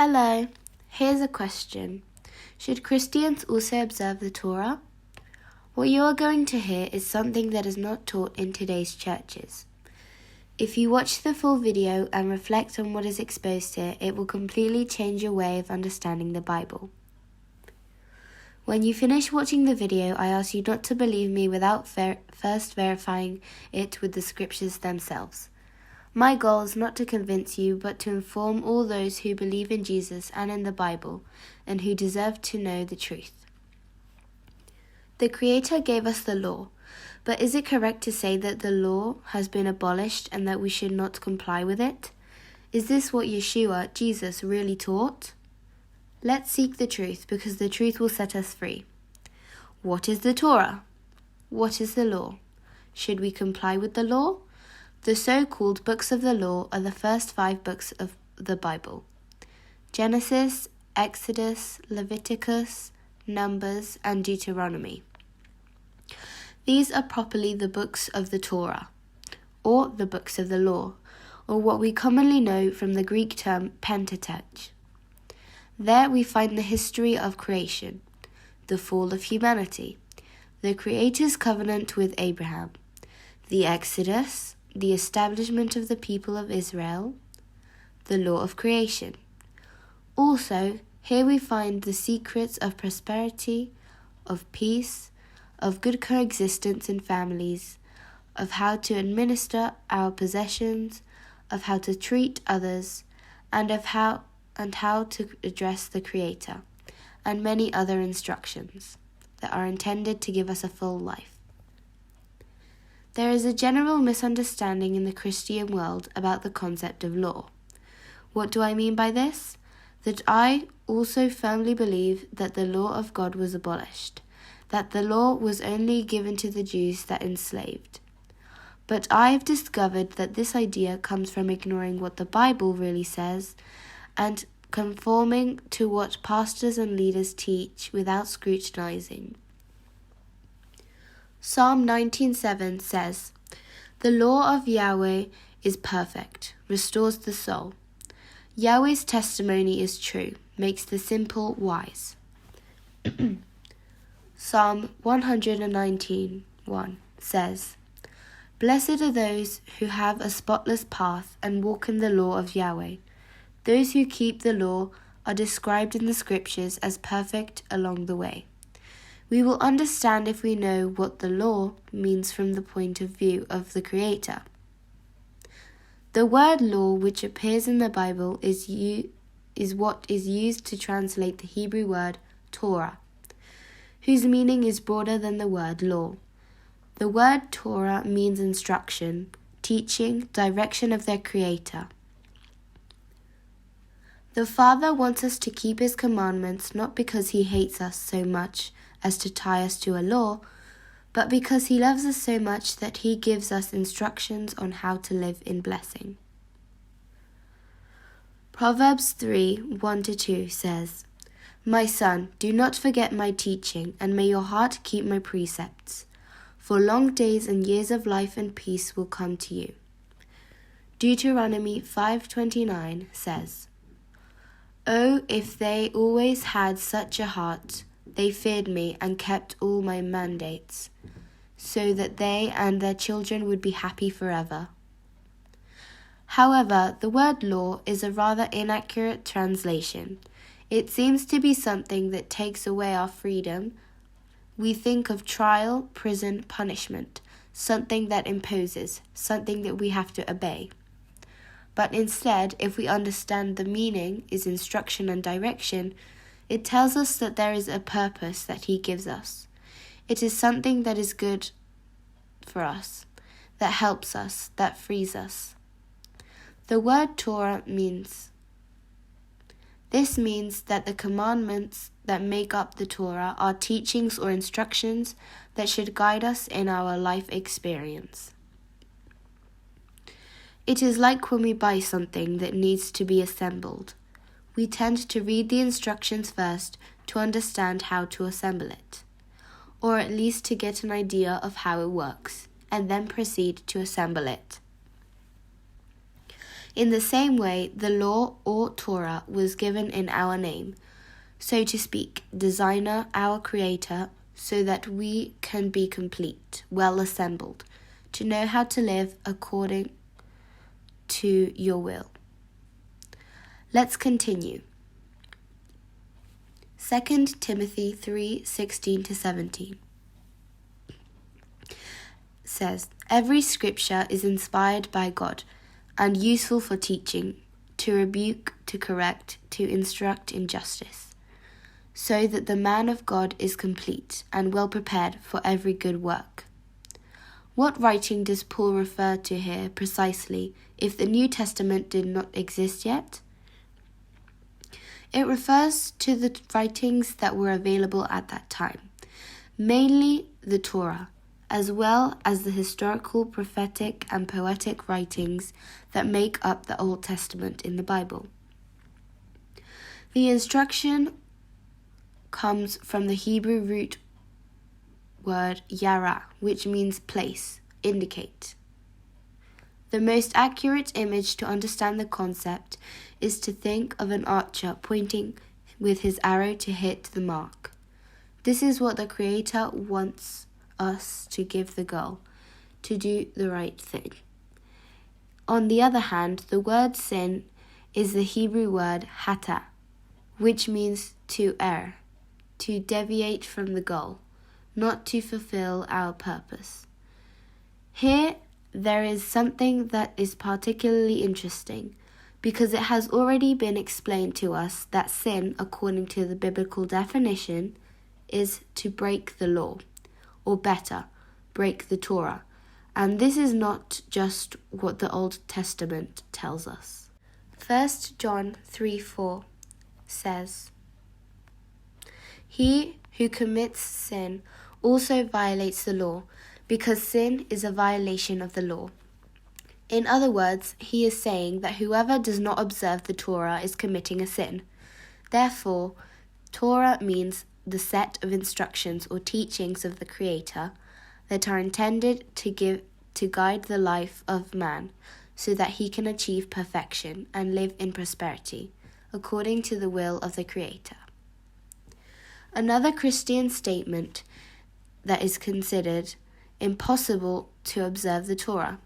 Hello, here's a question. Should Christians also observe the Torah? What you are going to hear is something that is not taught in today's churches. If you watch the full video and reflect on what is exposed here, it will completely change your way of understanding the Bible. When you finish watching the video, I ask you not to believe me without first verifying it with the scriptures themselves. My goal is not to convince you, but to inform all those who believe in Jesus and in the Bible, and who deserve to know the truth. The Creator gave us the law, but is it correct to say that the law has been abolished and that we should not comply with it? Is this what Yeshua, Jesus, really taught? Let's seek the truth, because the truth will set us free. What is the Torah? What is the law? Should we comply with the law? The so-called books of the law are the first 5 books of the Bible: Genesis, Exodus, Leviticus, Numbers, and Deuteronomy. These are properly the books of the Torah, or the books of the law, or what we commonly know from the Greek term Pentateuch. There we find the history of creation, the fall of humanity, the Creator's covenant with Abraham, the Exodus, the establishment of the people of Israel, the law of creation. Also, here we find the secrets of prosperity, of peace, of good coexistence in families, of how to administer our possessions, of how to treat others, and how to address the Creator, and many other instructions that are intended to give us a full life. There is a general misunderstanding in the Christian world about the concept of law. What do I mean by this? That I also firmly believe that the law of God was abolished, that the law was only given to the Jews that enslaved. But I have discovered that this idea comes from ignoring what the Bible really says and conforming to what pastors and leaders teach without scrutinizing. Psalm 19:7 says, "The law of Yahweh is perfect, restores the soul. Yahweh's testimony is true, makes the simple wise." Psalm 119:1 says, "Blessed are those who have a spotless path and walk in the law of Yahweh. Those who keep the law are described in the scriptures as perfect along the way." We will understand if we know what the law means from the point of view of the Creator. The word law, which appears in the Bible, is what is used to translate the Hebrew word Torah, whose meaning is broader than the word law. The word Torah means instruction, teaching, direction of their Creator. The Father wants us to keep His commandments not because He hates us so much as to tie us to a law, but because He loves us so much that He gives us instructions on how to live in blessing. Proverbs 3:1-2 says, "My son, do not forget my teaching, and may your heart keep my precepts, for long days and years of life and peace will come to you." Deuteronomy 5:29 says, "Oh, if they always had such a heart, they feared me and kept all my mandates, so that they and their children would be happy forever." However, the word law is a rather inaccurate translation. It seems to be something that takes away our freedom. We think of trial, prison, punishment, something that imposes, something that we have to obey. But instead, if we understand the meaning is instruction and direction, it tells us that there is a purpose that He gives us. It is something that is good for us, that helps us, that frees us. The word Torah means that the commandments that make up the Torah are teachings or instructions that should guide us in our life experience. It is like when we buy something that needs to be assembled. We tend to read the instructions first to understand how to assemble it, or at least to get an idea of how it works, and then proceed to assemble it. In the same way, the law or Torah was given in our name, so to speak, designer, our creator, so that we can be complete, well assembled, to know how to live according to your will. Let's continue. 2 Timothy 3:16-17 says, "Every scripture is inspired by God and useful for teaching, to rebuke, to correct, to instruct in justice, so that the man of God is complete and well prepared for every good work." What writing does Paul refer to here precisely if the New Testament did not exist yet? It refers to the writings that were available at that time, mainly the Torah, as well as the historical, prophetic, and poetic writings that make up the Old Testament in the Bible. The instruction comes from the Hebrew root word yara, which means place, indicate. The most accurate image to understand the concept is to think of an archer pointing with his arrow to hit the mark. This is what the Creator wants us to give the goal, to do the right thing. On the other hand, the word sin is the Hebrew word hata, which means to err, to deviate from the goal, not to fulfill our purpose. Here, there is something that is particularly interesting, because it has already been explained to us that sin, according to the biblical definition, is to break the law, or better, break the Torah. And this is not just what the Old Testament tells us. 1 John 3:4 says, "He who commits sin also violates the law, because sin is a violation of the law." In other words, he is saying that whoever does not observe the Torah is committing a sin. Therefore, Torah means the set of instructions or teachings of the Creator that are intended to guide the life of man so that he can achieve perfection and live in prosperity, according to the will of the Creator. Another Christian statement that is considered impossible to observe the Torah.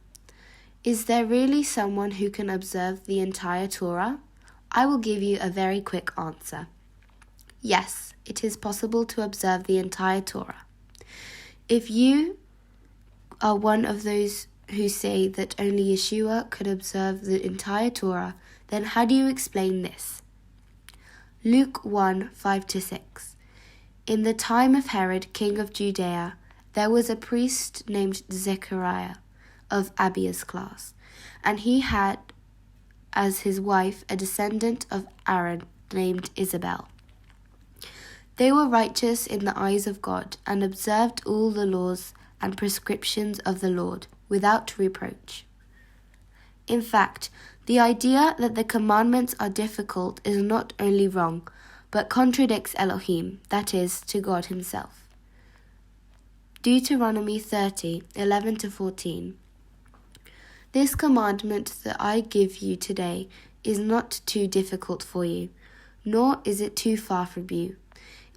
Is there really someone who can observe the entire Torah? I will give you a very quick answer. Yes, it is possible to observe the entire Torah. If you are one of those who say that only Yeshua could observe the entire Torah, then how do you explain this? Luke 1:5-6. In the time of Herod, king of Judea, there was a priest named Zechariah of Abia's class, and he had as his wife a descendant of Aaron named Isabel. They were righteous in the eyes of God and observed all the laws and prescriptions of the Lord without reproach. In fact, the idea that the commandments are difficult is not only wrong, but contradicts Elohim, that is, to God himself. Deuteronomy 30:11-14. This commandment that I give you today is not too difficult for you, nor is it too far from you.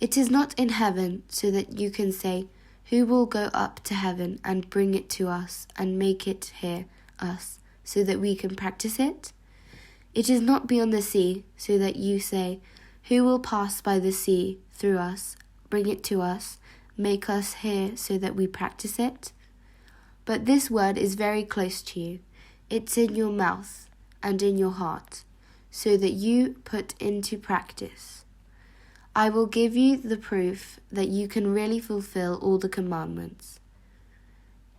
It is not in heaven, so that you can say, "Who will go up to heaven and bring it to us and make it hear us, so that we can practice it?" It is not beyond the sea, so that you say, "Who will pass by the sea through us, bring it to us, make us hear so that we practice it?" But this word is very close to you. It's in your mouth and in your heart, so that you put into practice. I will give you the proof that you can really fulfill all the commandments.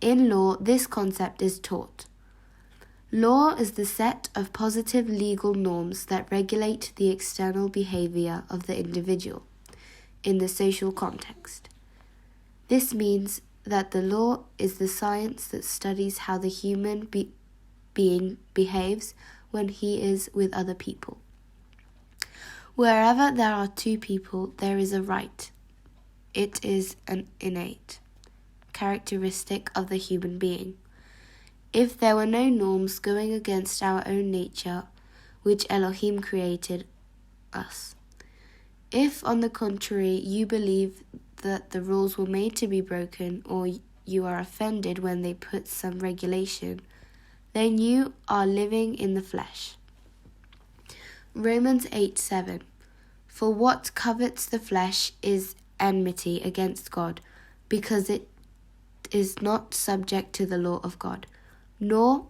In law, this concept is taught. Law is the set of positive legal norms that regulate the external behavior of the individual in the social context. This means that the law is the science that studies how the human being behaves when he is with other people. Wherever there are two people, there is a right. It is an innate characteristic of the human being. if there were no norms going against our own nature, which Elohim created us. If, on the contrary, you believe that the rules were made to be broken, or you are offended when they put some regulation, then you are living in the flesh. Romans 8:7. For what covets the flesh is enmity against God, because it is not subject to the law of God, nor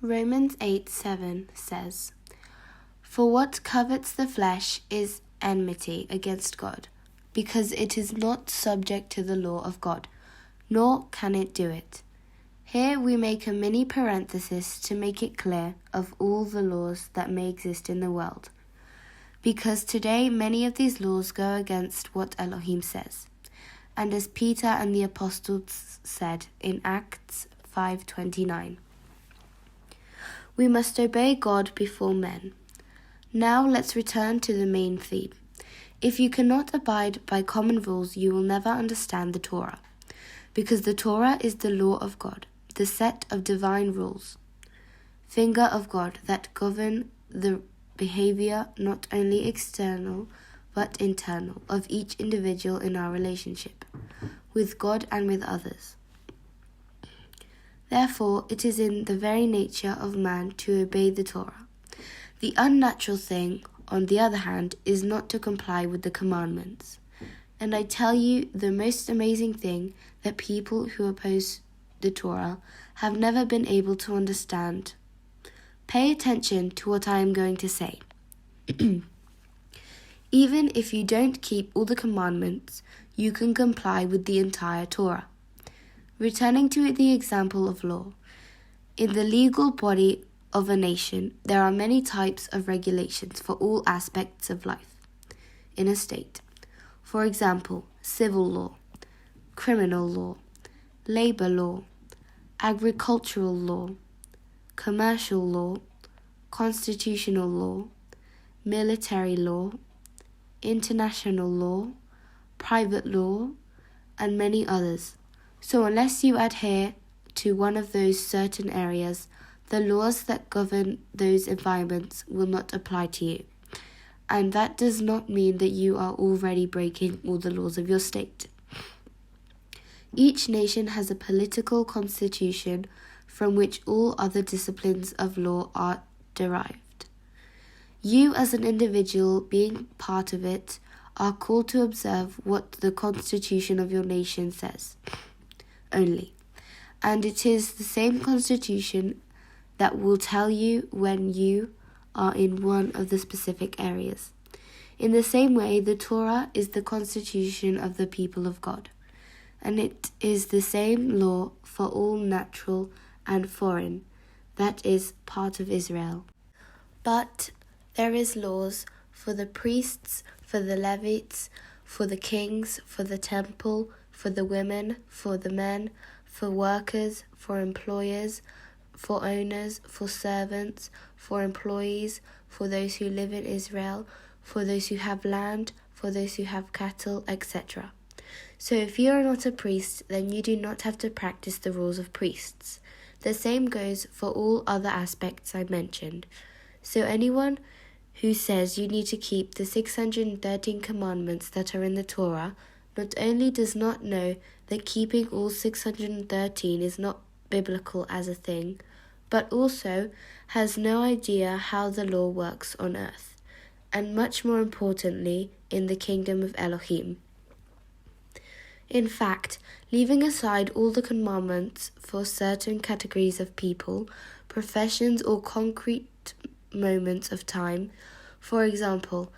Romans 8:7 says, For what covets the flesh is enmity against God, because it is not subject to the law of God, nor can it do it. Here we make a mini parenthesis to make it clear of all the laws that may exist in the world, because today many of these laws go against what Elohim says, and as Peter and the apostles said in Acts 5:29. We must obey God before men. Now let's return to the main theme. If you cannot abide by common rules, you will never understand the Torah, because the Torah is the law of God, the set of divine rules, finger of God that govern the behavior, not only external but internal, of each individual in our relationship with God and with others. Therefore, it is in the very nature of man to obey the Torah. The unnatural thing, on the other hand, is not to comply with the commandments. And I tell you the most amazing thing that people who oppose the Torah have never been able to understand. Pay attention to what I am going to say. Even if you don't keep all the commandments, you can comply with the entire Torah. Returning to the example of law, in the legal body of a nation, there are many types of regulations for all aspects of life in a state. For example, civil law, criminal law, labor law, agricultural law, commercial law, constitutional law, military law, international law, private law, and many others. So unless you adhere to one of those certain areas, the laws that govern those environments will not apply to you. And that does not mean that you are already breaking all the laws of your state. Each nation has a political constitution from which all other disciplines of law are derived. You, as an individual being part of it, are called to observe what the constitution of your nation says only. And it is the same constitution that will tell you when you are in one of the specific areas. In the same way, the Torah is the constitution of the people of God, and it is the same law for all natural and foreign, that is part of Israel. But there is laws for the priests, for the Levites, for the kings, for the temple, for the women, for the men, for workers, for employers, for owners, for servants, for employees, for those who live in Israel, for those who have land, for those who have cattle, etc. So if you are not a priest, then you do not have to practice the rules of priests. The same goes for all other aspects I mentioned. So anyone who says you need to keep the 613 commandments that are in the Torah not only does not know that keeping all 613 is not biblical as a thing, but also has no idea how the law works on earth, and much more importantly, in the kingdom of Elohim. In fact, leaving aside all the commandments for certain categories of people, professions, or concrete moments of time, for example,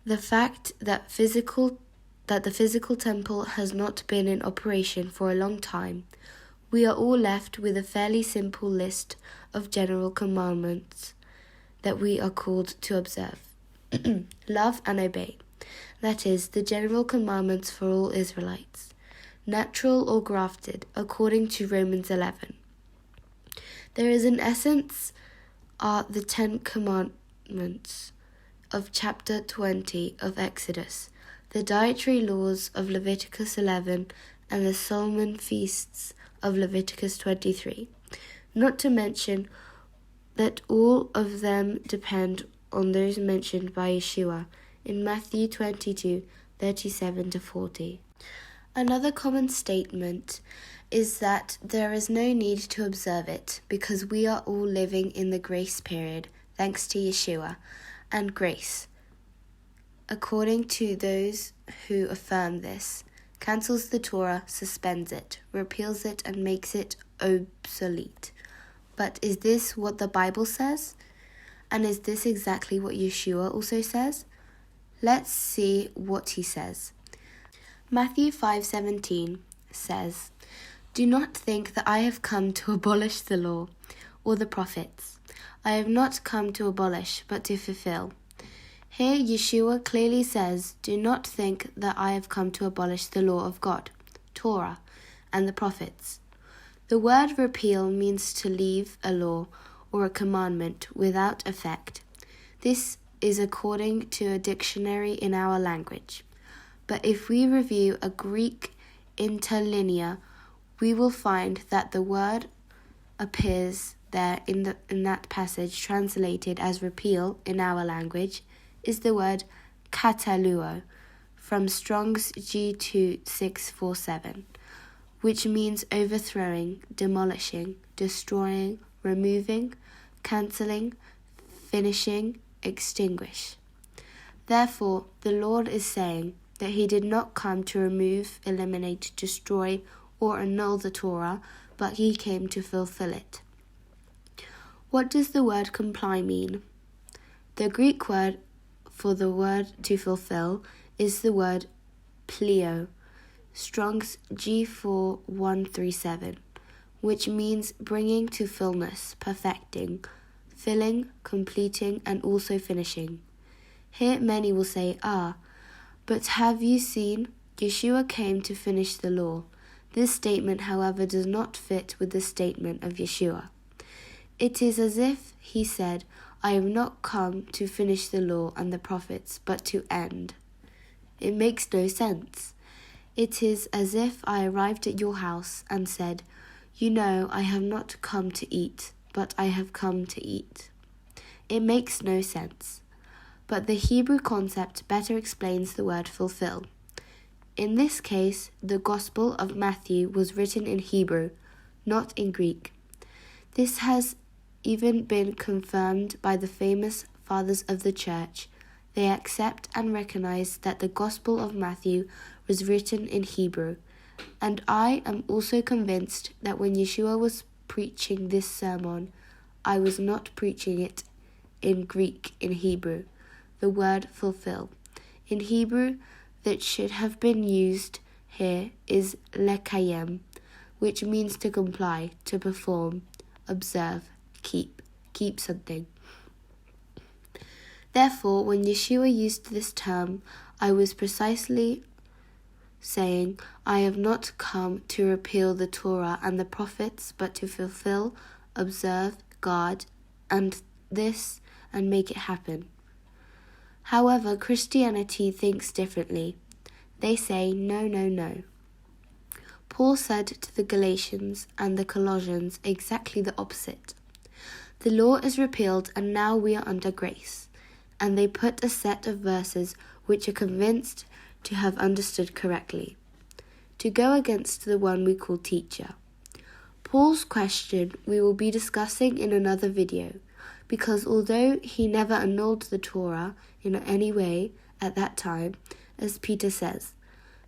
the fact that the physical temple has not been in operation for a long time, we are all left with a fairly simple list of general commandments that we are called to observe. Love and obey. That is, the general commandments for all Israelites, natural or grafted, according to Romans 11. There is in essence are the 10 commandments of chapter 20 of Exodus, the dietary laws of Leviticus 11, and the Solomon feasts of Leviticus 23. Not to mention that all of them depend on those mentioned by Yeshua in Matthew 22:37-40. Another common statement is that there is no need to observe it because we are all living in the grace period thanks to Yeshua, and grace, according to those who affirm this, cancels the Torah, suspends it, repeals it, and makes it obsolete. But is this what the Bible says? And is this exactly what Yeshua also says? Let's see what he says. Matthew 5:17 says, "Do not think that I have come to abolish the law or the prophets. I have not come to abolish, but to fulfill." Here Yeshua clearly says, do not think that I have come to abolish the law of God, Torah, and the prophets. The word repeal means to leave a law or a commandment without effect. This is according to a dictionary in our language. But if we review a Greek interlinear, we will find that the word appears there in that passage translated as repeal in our language is the word kataluo from Strong's G2647, which means overthrowing, demolishing, destroying, removing, cancelling, finishing, extinguish. Therefore, the Lord is saying that he did not come to remove, eliminate, destroy, or annul the Torah, but he came to fulfill it. What does the word comply mean? The Greek word for the word to fulfill is the word pleo, Strong's G4137, which means bringing to fullness, perfecting, filling, completing, and also finishing. Here many will say, but have you seen? Yeshua came to finish the law. This statement, however, does not fit with the statement of Yeshua. It is as if he said, I have not come to finish the law and the prophets, but to end. It makes no sense. It is as if I arrived at your house and said, you know, I have not come to eat, but I have come to eat. It makes no sense. But the Hebrew concept better explains the word fulfill. In this case, the Gospel of Matthew was written in Hebrew, not in Greek. This has even been confirmed by the famous fathers of the church. They accept and recognize that the Gospel of Matthew was written in Hebrew, and I am also convinced that when Yeshua was preaching this sermon, I was not preaching it in Greek, in Hebrew, the word fulfill. In Hebrew, that should have been used here is lekayem, which means to comply, to perform, observe, keep something. Therefore, when Yeshua used this term, I was precisely saying, I have not come to repeal the Torah and the prophets, but to fulfill, observe, guard, and make it happen. However, Christianity thinks differently. They say, no. Paul said to the Galatians and the Colossians exactly the opposite. The law is repealed and now we are under grace. And they put a set of verses which are convinced to have understood correctly, to go against the one we call teacher. Paul's question we will be discussing in another video, because although he never annulled the Torah in any way at that time, as Peter says,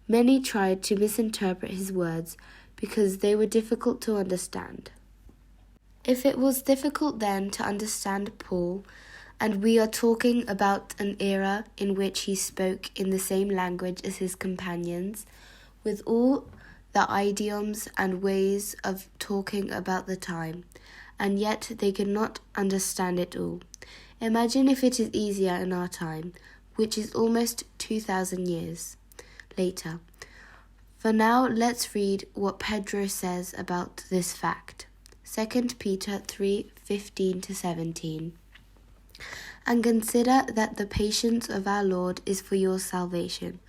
many tried to misinterpret his words because they were difficult to understand. If it was difficult then to understand Paul, and we are talking about an era in which he spoke in the same language as his companions, with all the idioms and ways of talking about the time, and yet they could not understand it all. Imagine if it is easier in our time, which is almost 2,000 years later. For now, let's read what Pedro says about this fact. 2 Peter 3:15-17. And consider that the patience of our Lord is for your salvation,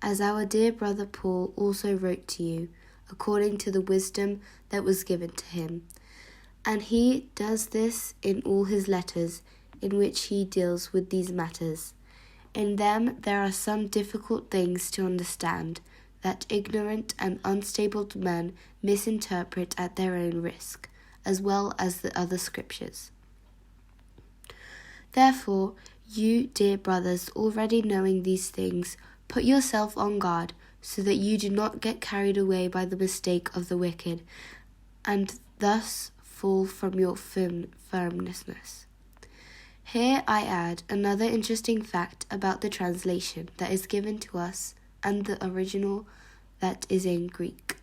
as our dear brother Paul also wrote to you, according to the wisdom that was given to him. And he does this in all his letters, in which he deals with these matters. In them there are some difficult things to understand, that ignorant and unstable men misinterpret at their own risk, as well as the other scriptures. Therefore, you, dear brothers, already knowing these things, put yourself on guard, so that you do not get carried away by the mistake of the wicked, and thus fall from your firmness. Here I add another interesting fact about the translation that is given to us and the original that is in Greek.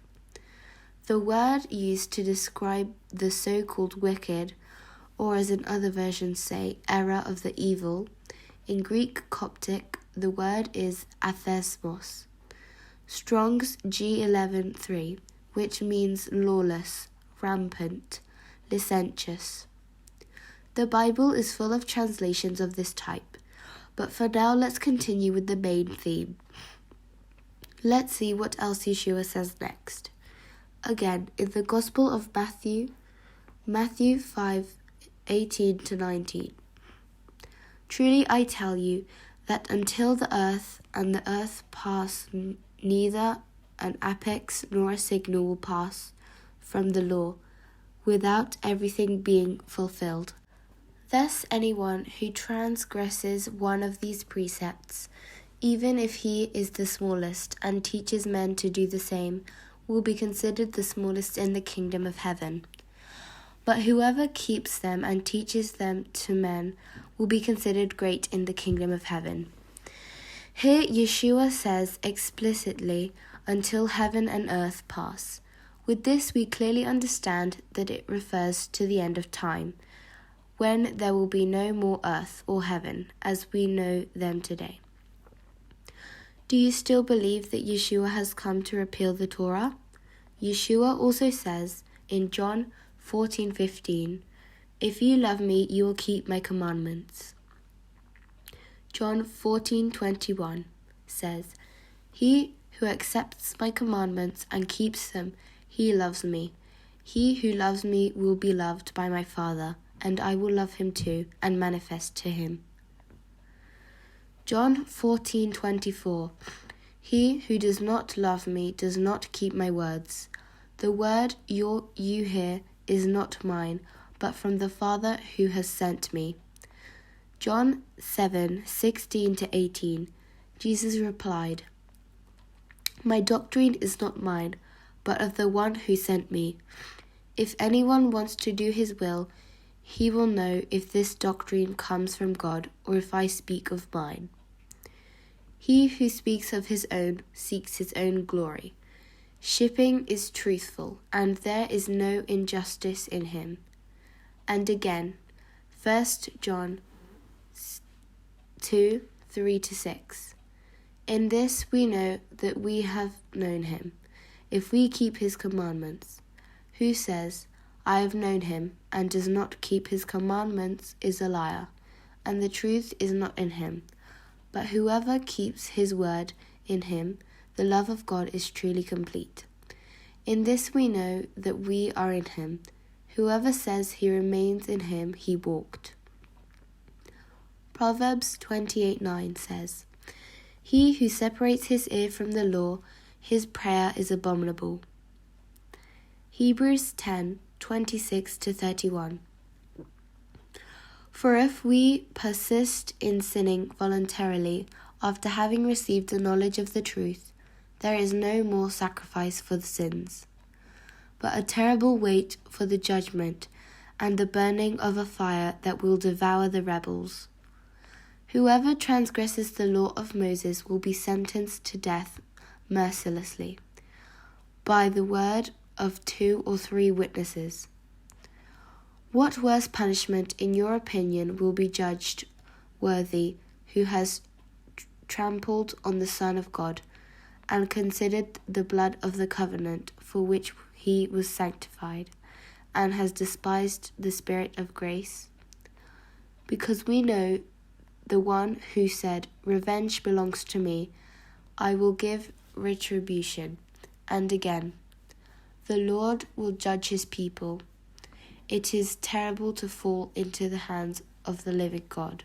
The word used to describe the so-called wicked, or as in other versions say, error of the evil, in Greek Coptic, the word is athesmos. Strong's G11:3, which means lawless, rampant, licentious. The Bible is full of translations of this type, but for now let's continue with the main theme. Let's see what else Yeshua says next. Again, in the Gospel of Matthew 5:18-19. Truly I tell you that until the earth and the earth pass, neither an apex nor a signal will pass from the law, without everything being fulfilled. Thus anyone who transgresses one of these precepts, even if he is the smallest, and teaches men to do the same, will be considered the smallest in the kingdom of heaven. But whoever keeps them and teaches them to men will be considered great in the kingdom of heaven. Here Yeshua says explicitly, until heaven and earth pass. With this we clearly understand that it refers to the end of time, when there will be no more earth or heaven as we know them today. Do you still believe that Yeshua has come to repeal the Torah? Yeshua also says in John 14:15, if you love me, you will keep my commandments. John 14:21 says, he who accepts my commandments and keeps them, he loves me. He who loves me will be loved by my Father, and I will love him too and manifest to him. John 14:24, he who does not love me does not keep my words. The word you hear is not mine, but from the Father who has sent me. John 7:16-18, Jesus replied, my doctrine is not mine, but of the one who sent me. If anyone wants to do his will, he will know if this doctrine comes from God or if I speak of mine. He who speaks of his own seeks his own glory. Shipping is truthful, and there is no injustice in him. And again, 1 John 2:3-6. In this we know that we have known him, if we keep his commandments. Who says, I have known him, and does not keep his commandments is a liar, and the truth is not in him. But whoever keeps his word, in him the love of God is truly complete. In this we know that we are in him. Whoever says he remains in him, he walked. Proverbs 28:9 says, he who separates his ear from the law, his prayer is abominable. Hebrews 10:26-31. For if we persist in sinning voluntarily after having received the knowledge of the truth, there is no more sacrifice for the sins, but a terrible wait for the judgment and the burning of a fire that will devour the rebels. Whoever transgresses the law of Moses will be sentenced to death mercilessly, by the word of 2 or 3 witnesses. What worse punishment, in your opinion, will be judged worthy who has trampled on the Son of God, and considered the blood of the covenant for which he was sanctified, and has despised the Spirit of grace? Because we know the one who said, revenge belongs to me, I will give retribution. And again, the Lord will judge his people. It is terrible to fall into the hands of the living God.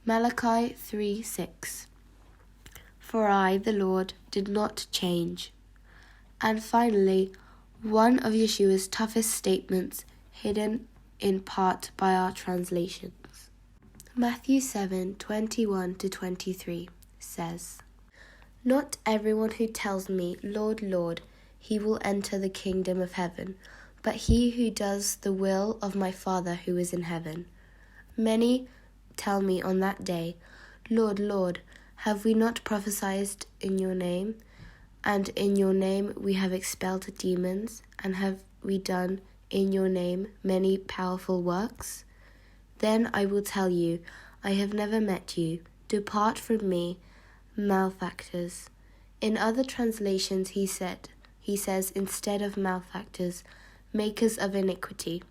Malachi 3:6. For I, the Lord, did not change. And finally, one of Yeshua's toughest statements, hidden in part by our translations. Matthew 7:21-23 says, Not everyone who tells me, Lord, Lord, he will enter the kingdom of heaven, but he who does the will of my Father who is in heaven. Many tell me on that day, Lord, Lord, have we not prophesied in your name? And in your name we have expelled demons, and have we done in your name many powerful works? Then I will tell you, I have never met you. Depart from me, malefactors. In other translations he says instead of malefactors, makers of iniquity.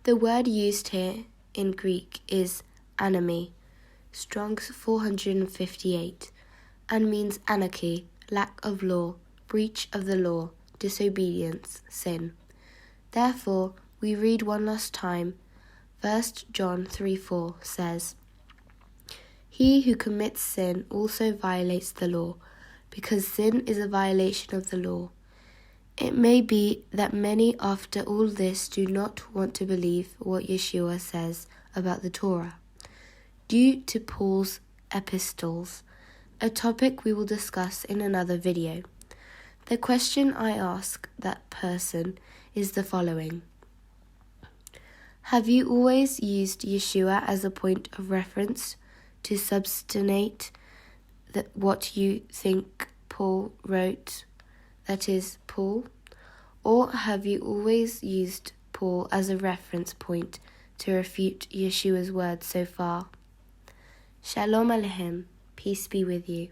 The word used here in Greek is anami, Strong's 458, and means anarchy, lack of law, breach of the law, disobedience, sin. Therefore, we read one last time, 1 John 3:4 says, He who commits sin also violates the law, because sin is a violation of the law. It may be that many after all this do not want to believe what Yeshua says about the Torah, due to Paul's epistles, a topic we will discuss in another video. The question I ask that person is the following. Have you always used Yeshua as a point of reference to substantiate what you think Paul wrote, that is, Paul? Or have you always used Paul as a reference point to refute Yeshua's words so far? Shalom Aleichem, peace be with you.